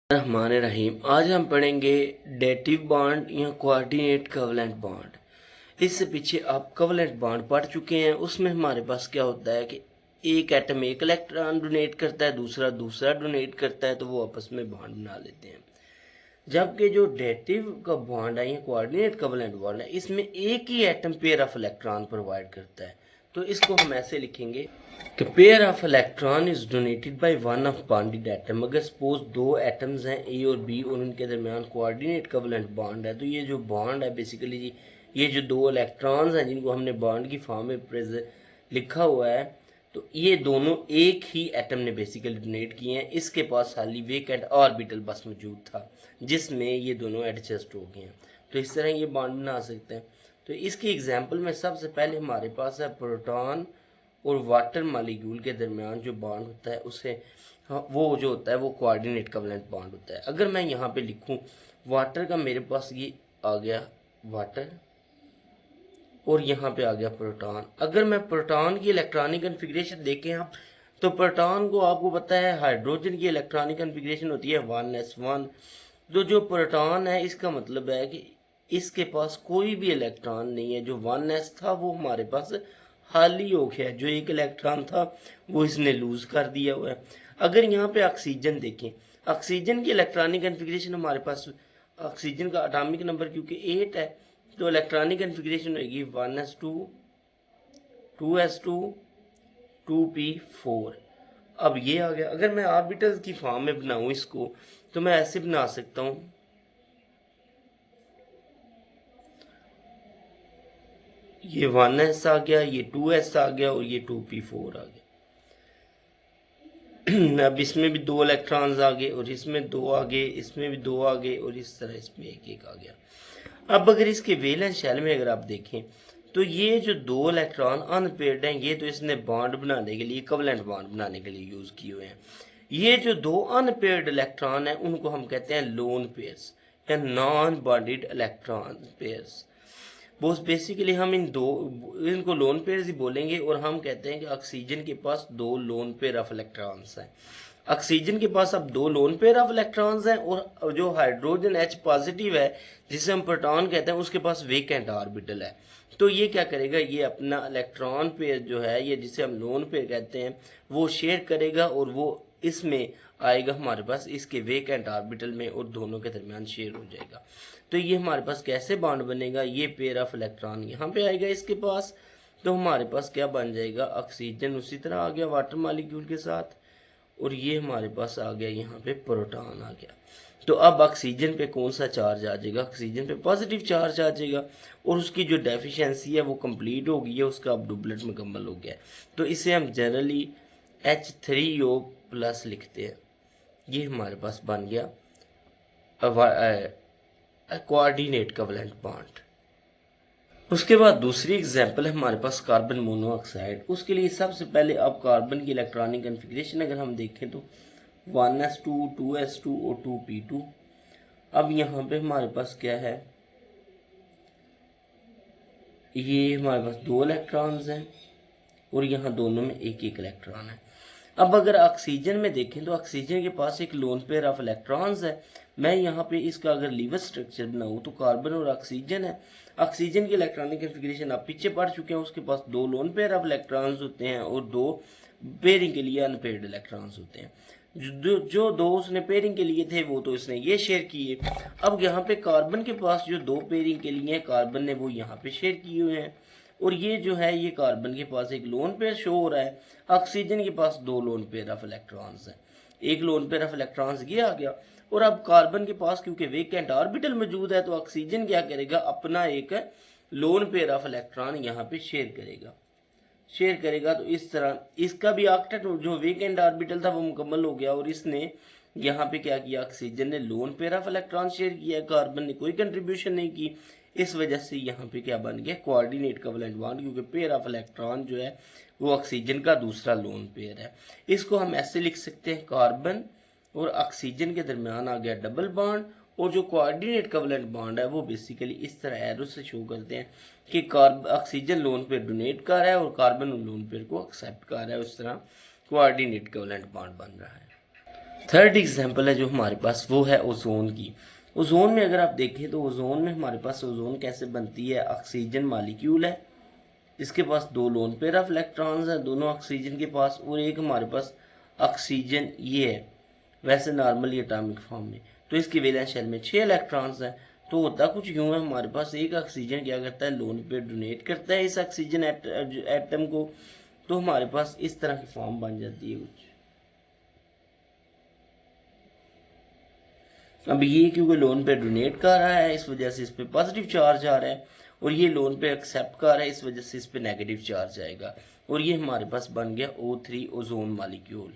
रहमान रहीम। आज हम पढ़ेंगे डेटिव बॉन्ड या कोऑर्डिनेट कवलेंट बॉन्ड। इससे पीछे आप कवलेंट बॉन्ड पढ़ चुके हैं। उसमें हमारे पास क्या होता है कि एक एटम एक इलेक्ट्रॉन डोनेट करता है, दूसरा दूसरा डोनेट करता है, तो वो आपस में बॉन्ड बना लेते हैं। जबकि जो डेटिव का बॉन्ड है या कोऑर्डिनेट कवलेंट बॉन्ड है, इसमें एक ही atom pair of electron provide करता है। तो इसको हम ऐसे लिखेंगे कि pair of electron is donated by one of bonded atom. अगर सपोज दो एटम्स हैं ए और बी और उनके दरमियान कोऑर्डिनेट कवलेंट बॉन्ड है, तो ये जो बॉन्ड है बेसिकली जी, ये जो दो इलेक्ट्रॉन्स हैं जिनको हमने बॉन्ड की फॉर्म में लिखा हुआ है, तो ये दोनों एक ही एटम ने बेसिकली डोनेट किए हैं। इसके पास खाली वेकेंट ऑर्बिटल बस मौजूद था जिसमें ये दोनों एडजस्ट हो गए हैं। तो इस तरह ये बॉन्ड बना सकते हैं। तो इसकी एग्जांपल में सबसे पहले हमारे पास है प्रोटॉन और वाटर मालिक्यूल के दरमियान जो बॉन्ड होता है उसे वो जो होता है वो कोऑर्डिनेट कवलेंट बॉन्ड होता है। अगर मैं यहाँ पे लिखूँ वाटर का, मेरे पास ये आ गया वाटर और यहाँ पे आ गया प्रोटॉन। अगर मैं प्रोटॉन की इलेक्ट्रॉनिक कन्फिग्रेशन देखें आप, तो प्रोटॉन को आपको पता है हाइड्रोजन की इलेक्ट्रॉनिक कन्फिग्रेशन होती है 1s1। तो जो प्रोटॉन है इसका मतलब है कि इसके पास कोई भी इलेक्ट्रॉन नहीं है। जो 1s था वो हमारे पास खाली हो गया है, जो एक इलेक्ट्रॉन था वो इसने लूज कर दिया हुआ है। अगर यहाँ पे ऑक्सीजन देखें, ऑक्सीजन की इलेक्ट्रॉनिक कन्फिग्रेशन हमारे पास, ऑक्सीजन का एटॉमिक नंबर क्योंकि 8 है, तो इलेक्ट्रॉनिक कन्फिग्रेशन होगी 1s2 2s2 2p4। अब ये आ गया। अगर मैं ऑर्बिटल्स की फॉर्म में बनाऊं इसको, तो मैं ऐसे बना सकता हूं, ये 1s आ गया, ये 2s आ गया और ये 2p4 आ गया। अब इसमें भी दो इलेक्ट्रॉन्स आ गए और इसमें दो आ गए, इसमें भी दो आ गए और इस तरह इसमें एक एक आ गया। अब अगर इसके वैलेंस शेल में अगर आप देखें, तो ये जो दो इलेक्ट्रॉन अनपेयर्ड हैं, ये तो इसने बॉन्ड बनाने के लिए, कवलेंट बॉन्ड बनाने के लिए यूज किए हुए हैं। ये जो दो अनपेयर्ड इलेक्ट्रॉन हैं उनको हम कहते हैं लोन पेयर्स या नॉन बॉन्डेड इलेक्ट्रॉन पेयर्स। बहुत बेसिकली हम इनको लोन पेयर्स ही बोलेंगे। और हम कहते हैं कि ऑक्सीजन के पास दो लोन पेयर ऑफ इलेक्ट्रॉन्स हैं। ऑक्सीजन के पास अब दो लोन पेयर ऑफ इलेक्ट्रॉन्स हैं और जो हाइड्रोजन H पॉजिटिव है जिसे हम प्रोटॉन कहते हैं उसके पास वेकेंट ऑर्बिटल है। तो ये क्या करेगा, ये अपना इलेक्ट्रॉन पेयर जो है, ये जिसे हम लोन पेयर कहते हैं, वो शेयर करेगा और वो इसमें आएगा हमारे पास इसके वेकेंट ऑर्बिटल में और दोनों के दरमियान शेयर हो जाएगा। तो ये हमारे पास कैसे बॉन्ड बनेगा, ये पेयर ऑफ इलेक्ट्रॉन यहाँ पे आएगा इसके पास, तो हमारे पास क्या बन जाएगा, ऑक्सीजन उसी तरह आ गया वाटर मॉलिक्यूल के साथ, और ये हमारे पास आ गया यहाँ पे प्रोटॉन आ गया। तो अब ऑक्सीजन पे कौन सा चार्ज आ जाएगा, ऑक्सीजन पे पॉजिटिव चार्ज आ जाएगा और उसकी जो डेफिशिएंसी है वो कंप्लीट हो गई है, उसका अब डुप्लेट मुकम्मल हो गया है। तो इसे हम जनरली H3O प्लस लिखते हैं। ये हमारे पास बन गया कोऑर्डिनेट कवलेंट बॉन्ड। उसके बाद दूसरी एग्जांपल है हमारे पास कार्बन मोनोऑक्साइड। उसके लिए सबसे पहले अब कार्बन की इलेक्ट्रॉनिक कन्फिग्रेशन अगर हम देखें तो 1s2 2s2 और 2p2। अब यहाँ पे हमारे पास क्या है, ये हमारे पास दो इलेक्ट्रॉन्स हैं और यहाँ दोनों में एक एक इलेक्ट्रॉन है। अब अगर ऑक्सीजन में देखें तो ऑक्सीजन के पास एक लोन पेयर ऑफ इलेक्ट्रॉन्स है। मैं यहाँ पे इसका अगर लीवर स्ट्रक्चर बनाऊँ तो कार्बन और ऑक्सीजन है। ऑक्सीजन की इलेक्ट्रॉनिक कन्फिग्रेशन आप पीछे पढ़ चुके हैं, उसके पास दो लोन पेयर ऑफ इलेक्ट्रॉन्स होते हैं और दो पेयरिंग के लिए अनपेयर्ड इलेक्ट्रॉन्स होते हैं। जो दो उसने पेयरिंग के लिए थे वो तो इसने ये शेयर किए। अब यहाँ पे कार्बन के पास जो दो पेयरिंग के लिए कार्बन ने वो यहाँ पे शेयर किए हुए हैं और ये जो है ये कार्बन के पास एक लोन पेयर शो हो रहा है। ऑक्सीजन के पास दो लोन पेयर ऑफ इलेक्ट्रॉन्स हैं, एक लोन पेयर ऑफ इलेक्ट्रॉन्स ये आ गया। और अब कार्बन के पास क्योंकि वेकेंट ऑर्बिटल मौजूद है तो ऑक्सीजन क्या करेगा, अपना एक लोन पेयर ऑफ इलेक्ट्रॉन यहाँ पे शेयर करेगा। तो इस तरह इसका भी ऑक्टेट जो वेकेंट ऑर्बिटल था वो मुकम्मल हो गया और इसने यहाँ पे क्या किया, ऑक्सीजन ने lone pair of electron share किया, कार्बन ने कोई कंट्रीब्यूशन नहीं की। इस वजह से यहाँ पे क्या बन गया, कोऑर्डिनेट कवलेंट बॉन्ड, क्योंकि पेयर ऑफ इलेक्ट्रॉन जो है वो ऑक्सीजन का दूसरा लोन पेयर है। इसको हम ऐसे लिख सकते हैं, कार्बन और ऑक्सीजन के दरमियान आ गया डबल बॉन्ड। और जो कोऑर्डिनेट कवलेंट बॉन्ड है वो बेसिकली इस तरह एरो से शो करते हैं कि ऑक्सीजन लोन पेयर डोनेट कर रहा है और कार्बन लोन पेयर को एक्सेप्ट कर रहा है। उस तरह कोऑर्डिनेट कवलेंट बॉन्ड बन रहा है। थर्ड एग्जांपल है जो हमारे पास वो है ओजोन की। ओजोन में अगर आप देखें तो ओजोन में हमारे पास ओजोन कैसे बनती है, ऑक्सीजन मॉलिक्यूल है, इसके पास 2 लोन पेयर ऑफ इलेक्ट्रॉन्स हैं दोनों ऑक्सीजन के पास, और एक हमारे पास ऑक्सीजन ये है वैसे नॉर्मली एटॉमिक फॉर्म में, तो इसकी वैलेंस शेल में 6 इलेक्ट्रॉन्स हैं। तो होता कुछ यूं है, हमारे पास एक ऑक्सीजन क्या करता है, लोन पेयर डोनेट करता है इस ऑक्सीजन एटम को, तो हमारे पास इस तरह की फॉर्म बन जाती है कुछ। अब ये क्योंकि लोन पे डोनेट कर रहा है इस वजह से इस पे पॉजिटिव चार्ज आ रहा है, और ये लोन पे एक्सेप्ट कर रहा है इस वजह से इस पे नेगेटिव चार्ज आएगा, और ये हमारे पास बन गया O3 ओजोन मॉलिक्यूल।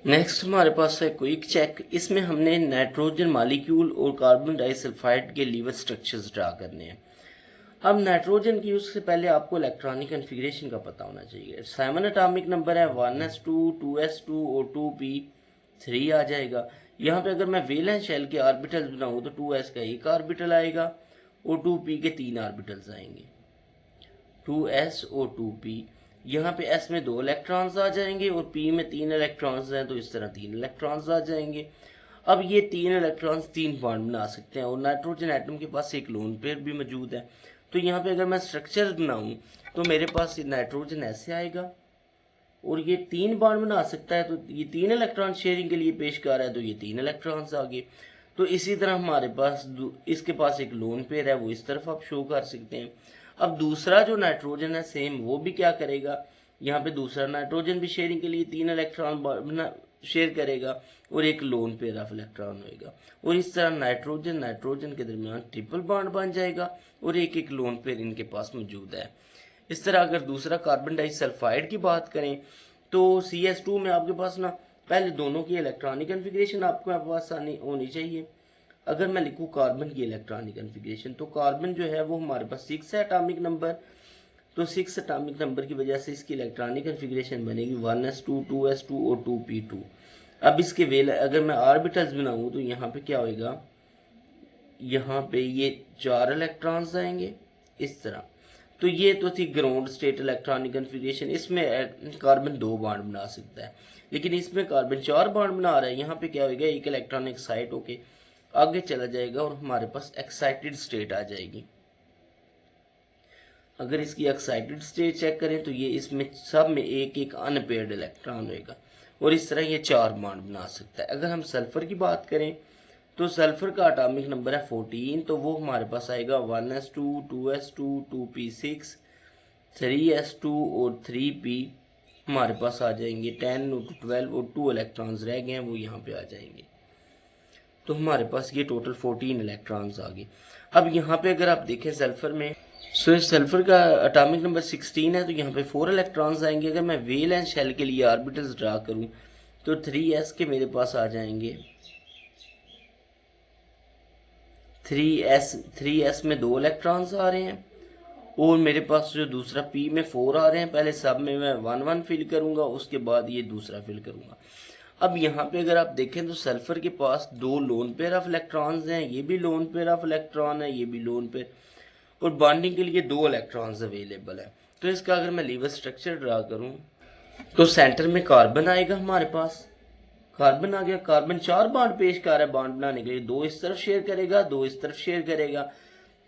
नेक्स्ट हमारे पास है क्विक चेक। इसमें हमने नाइट्रोजन मॉलिक्यूल और कार्बन डाइसल्फाइड के लीवर स्ट्रक्चर्स ड्रा करने हैं। अब नाइट्रोजन की उससे पहले आपको इलेक्ट्रॉनिक कन्फिग्रेशन का पता होना चाहिए। 7 एटॉमिक नंबर है, 1s2 2s2 और 2p3 आ जाएगा। यहाँ पे अगर मैं वैलेंस शेल के ऑर्बिटल्स बनाऊँ तो 2s का एक ऑर्बिटल आएगा और 2p के 3 ऑर्बिटल्स आएंगे, 2s और 2p। यहाँ पे s में 2 इलेक्ट्रॉन्स आ जाएंगे और p में 3 इलेक्ट्रॉन्स हैं, तो इस तरह 3 इलेक्ट्रॉन्स आ जाएंगे। अब ये 3 इलेक्ट्रॉन्स 3 बॉन्ड बना सकते हैं, और नाइट्रोजन एटम के पास एक लोन पेयर भी मौजूद है। तो यहाँ पे अगर मैं स्ट्रक्चर बनाऊँ तो मेरे पास नाइट्रोजन ऐसे आएगा, और ये 3 बॉन्ड बना सकता है, तो ये 3 इलेक्ट्रॉन शेयरिंग के लिए पेश कर रहा है, तो ये 3 इलेक्ट्रॉन्स आ गए। तो इसी तरह हमारे पास इसके पास एक लोन पेयर है, वो इस तरफ आप शो कर सकते हैं। अब दूसरा जो नाइट्रोजन है सेम वो भी क्या करेगा, यहाँ पे दूसरा नाइट्रोजन भी शेयरिंग के लिए 3 इलेक्ट्रॉन शेयर करेगा और एक लोन पेयर ऑफ इलेक्ट्रॉन होएगा, और इस तरह नाइट्रोजन नाइट्रोजन के दरमियान ट्रिपल बॉन्ड बन जाएगा और एक एक लोन पेयर इनके पास मौजूद है। इस तरह अगर दूसरा कार्बन डाइसल्फाइड की बात करें तो CS2 में आपके पास ना पहले दोनों की इलेक्ट्रॉनिक कन्फिग्रेशन आपको पास आनी होनी चाहिए। अगर मैं लिखूँ कार्बन की इलेक्ट्रॉनिक कन्फिग्रेशन, तो कार्बन जो है वो हमारे पास 6 है एटॉमिक नंबर, तो 6 एटॉमिक नंबर की वजह से इसकी इलेक्ट्रॉनिक कन्फिग्रेशन बनेगी 1s2 2s2 और 2p2। अब इसके अगर मैं ऑर्बिटल्स बनाऊँ तो यहाँ पे क्या होएगा, यहाँ पे ये 4 इलेक्ट्रॉन्स आएंगे इस तरह। तो ये तो थी ग्राउंड स्टेट इलेक्ट्रॉनिक कन्फिग्रेशन, इसमें कार्बन 2 बॉन्ड बना सकता है, लेकिन इसमें कार्बन 4 बॉन्ड बना रहा है। यहाँ पे क्या होगा, एक इलेक्ट्रॉन एक्साइट होके आगे चला जाएगा और हमारे पास एक्साइटेड स्टेट आ जाएगी। अगर इसकी एक्साइटेड स्टेट चेक करें तो ये इसमें सब में एक एक अनपेयर्ड इलेक्ट्रॉन होगा, और इस तरह ये 4 बॉन्ड बना सकता है। अगर हम सल्फर की बात करें तो सल्फर का एटॉमिक नंबर है 14, तो वो हमारे पास आएगा 1s2 2s2 2p6 3s2 और 3p हमारे पास आ जाएंगे 10 और 12 और 2 इलेक्ट्रॉन्स रह गए हैं वो यहाँ पे आ जाएंगे, तो हमारे पास ये टोटल 14 इलेक्ट्रॉन्स आ गए। अब यहाँ पे अगर आप देखें सल्फर में, सल्फर का एटॉमिक नंबर 16 है, तो यहाँ पे 4 इलेक्ट्रॉन्स आएंगे। अगर मैं वैलेंस शेल के लिए ऑर्बिटल्स ड्रा करूँ तो 3s के मेरे पास आ जाएंगे 3s में 2 इलेक्ट्रॉन्स आ रहे हैं, और मेरे पास जो दूसरा p में 4 आ रहे हैं। पहले सब में मैं 1 1 फिल करूंगा, उसके बाद ये दूसरा फिल करूंगा। अब यहाँ पे अगर आप देखें तो सल्फर के पास 2 लोन पेयर ऑफ इलेक्ट्रॉन्स हैं, ये भी लोन पेयर ऑफ इलेक्ट्रॉन है, ये भी लोन पेयर, और बॉन्डिंग के लिए 2 इलेक्ट्रॉन्स अवेलेबल है। तो इसका अगर मैं लीवर स्ट्रक्चर ड्रा करूँ तो सेंटर में कार्बन आएगा, हमारे पास कार्बन आ गया। कार्बन 4 बॉन्ड पेश कर रहा है बॉन्ड बनाने के लिए, 2 इस तरफ शेयर करेगा 2 इस तरफ शेयर करेगा।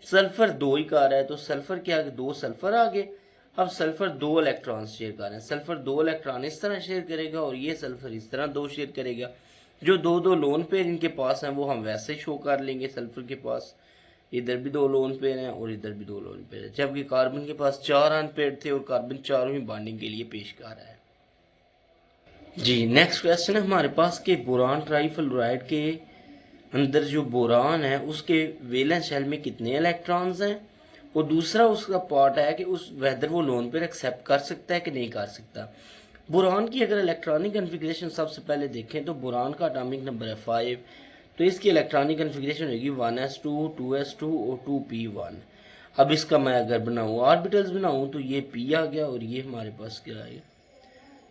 सल्फर 2 ही कर रहा है, तो सल्फर क्या, 2 सल्फर आ गए। अब सल्फर 2 इलेक्ट्रॉन शेयर कर रहे हैं, सल्फर 2 इलेक्ट्रॉन इस तरह शेयर करेगा और ये सल्फर इस तरह 2 शेयर करेगा। जो 2 लोन पेयर इनके पास हैं वो हम वैसे शो कर लेंगे। सल्फर के पास इधर भी 2 लोन पेयर हैं और इधर भी 2 लोन पेयर है, जबकि कार्बन के पास 4 अनपेयर थे और कार्बन चारों ही बॉन्डिंग के लिए पेश कर रहा है। जी नेक्स्ट क्वेश्चन है हमारे पास कि बोरान ट्राईफ्लोराइड के अंदर जो बोरान है उसके वैलेंस शेल में कितने इलेक्ट्रॉन्स हैं, और दूसरा उसका पार्ट है कि उस वेदर वो लोन पेयर एक्सेप्ट कर सकता है कि नहीं कर सकता। बोरान की अगर इलेक्ट्रॉनिक कन्फिग्रेशन सबसे पहले देखें तो बोरान का एटॉमिक नंबर है 5, तो इसकी इलेक्ट्रॉनिक कन्फिग्रेशन होगी 1s2 2s2 और 2p1। अब इसका मैं अगर बनाऊँ ऑर्बिटल्स बनाऊँ तो ये p आ गया और ये हमारे पास क्या आएगा,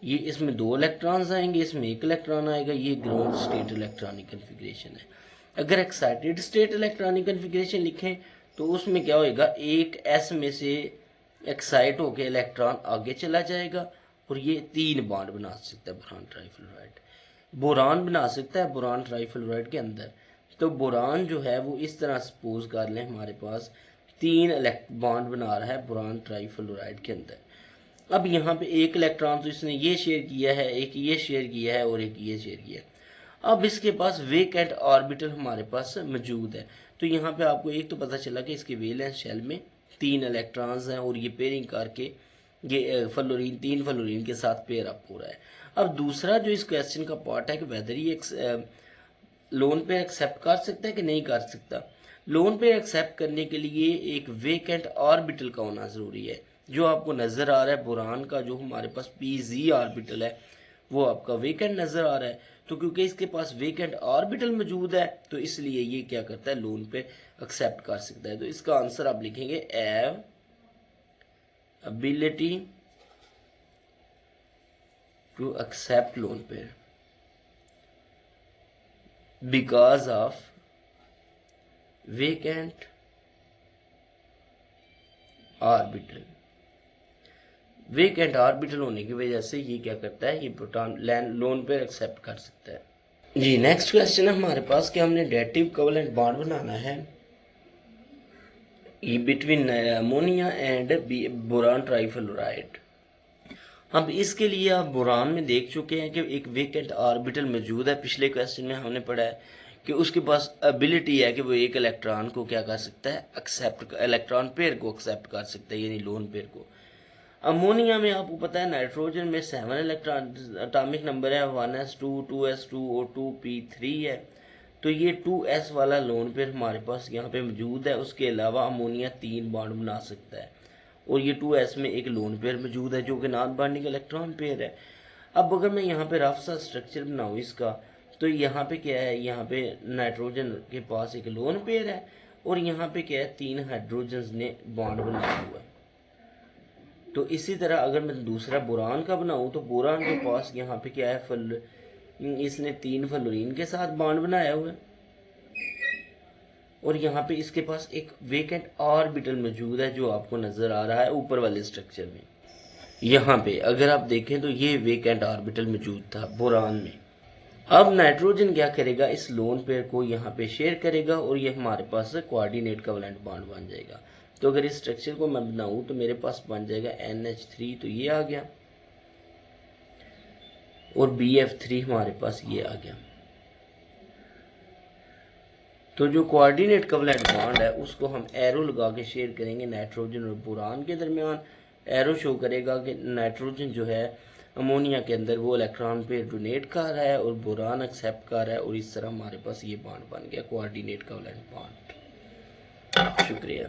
ये इसमें 2 इलेक्ट्रॉन्स आएंगे, इसमें 1 इलेक्ट्रॉन आएगा। ये ग्राउंड स्टेट इलेक्ट्रॉनिक कन्फिग्रेशन है। अगर एक्साइटेड स्टेट इलेक्ट्रॉनिक कन्फिग्रेशन लिखें तो उसमें क्या होएगा, एक s में से एक्साइट होकर इलेक्ट्रॉन आगे चला जाएगा और ये 3 बॉन्ड बना सकता है बोरान ट्राईफ्लोराइड। बोरान बना सकता है बोरान ट्राईफ्लोराइड के अंदर। तो बोरान जो है वो इस तरह सपोज कर लें हमारे पास 3 बॉन्ड बना रहा है बोरान ट्राईफ्लोराइड के अंदर। अब यहाँ पे एक इलेक्ट्रॉन तो इसने ये शेयर किया है, एक ये शेयर किया है और एक ये शेयर किया है। अब इसके पास वेकेंट ऑर्बिटल हमारे पास मौजूद है। तो यहाँ पे आपको एक तो पता चला कि इसके वैलेंस शेल में 3 इलेक्ट्रॉन्स हैं और ये पेयरिंग करके ये फ्लोरीन 3 फ्लोरीन के साथ पेयर अप हो रहा है। अब दूसरा जो इस क्वेश्चन का पार्ट है कि वेदर ये लोन पेयर एक्सेप्ट कर सकता है कि नहीं कर सकता। लोन पेयर एक्सेप्ट करने के लिए एक वेकेंट ऑर्बिटल का होना ज़रूरी है। जो आपको नज़र आ रहा है बोरान का जो हमारे पास पीजी ऑर्बिटल है वो आपका वेकेंट नज़र आ रहा है। तो क्योंकि इसके पास वेकेंट ऑर्बिटल मौजूद है तो इसलिए ये क्या करता है लोन पे एक्सेप्ट कर सकता है। तो इसका आंसर आप लिखेंगे ability to accept lone pair because of vacant orbital. Vacant orbital होने की वजह से ये क्या करता है, ये प्रोटॉन लोन पेयर एक्सेप्ट कर सकता है। जी नेक्स्ट क्वेश्चन है हमारे पास कि हमने डेटिव कोवेलेंट बॉन्ड बनाना है between ammonia and boron trifluoride. अब इसके लिए आप बोरान में देख चुके हैं कि एक वेकेंट ऑर्बिटल मौजूद है। पिछले क्वेश्चन में हमने पढ़ा है कि उसके पास एबिलिटी है कि वो एक इलेक्ट्रॉन को क्या कर सकता है, एक्सेप्ट इलेक्ट्रॉन पेयर को एक्सेप्ट कर सकता है, यानी लोन पेयर को। अमोनिया में आपको पता है नाइट्रोजन में 7 इलेक्ट्रॉन एटॉमिक नंबर है, 1s2 2s2 O2 P3 है। तो ये 2s वाला लोन पेयर हमारे पास यहाँ पे मौजूद है। उसके अलावा अमोनिया 3 बॉन्ड बना सकता है और ये 2s में एक लोन पेयर मौजूद है जो कि नॉन बॉन्डिंग इलेक्ट्रॉन पेयर है। अब अगर मैं यहाँ पे रफ सा स्ट्रक्चर बनाऊँ इसका, तो यहाँ पे क्या है, यहाँ पे नाइट्रोजन के पास एक लोन पेयर है और यहाँ पे क्या है 3 हाइड्रोजन ने बॉन्ड बनाया हुआ है। तो इसी तरह अगर मैं दूसरा बोरान का बनाऊँ तो बोरान के पास यहाँ पे क्या है, इसने 3 फ्लोरीन के साथ बॉन्ड बनाया हुआ है और यहाँ पे इसके पास एक वेकेंट ऑर्बिटल मौजूद है जो आपको नजर आ रहा है ऊपर वाले स्ट्रक्चर में। यहाँ पे अगर आप देखें तो ये वेकेंट ऑर्बिटल मौजूद था बोरान में। अब नाइट्रोजन क्या करेगा, इस लोन पेयर को यहाँ पे शेयर करेगा और ये हमारे पास कोऑर्डिनेट कोवेलेंट बॉन्ड बन जाएगा। तो अगर इस स्ट्रक्चर को मैं बनाऊं तो मेरे पास बन जाएगा NH3, तो ये आ गया, और BF3 हमारे पास ये आ गया। तो जो कोऑर्डिनेट कोवेलेंट बॉन्ड है उसको हम एरो लगा के शेयर करेंगे नाइट्रोजन और बोरान के दरमियान। एरो शो करेगा कि नाइट्रोजन जो है अमोनिया के अंदर वो इलेक्ट्रॉन पे डोनेट कर रहा है और बोरान एक्सेप्ट कर रहा है, और इस तरह हमारे पास ये बॉन्ड बन गया कोऑर्डिनेट कोवेलेंट बॉन्ड। शुक्रिया।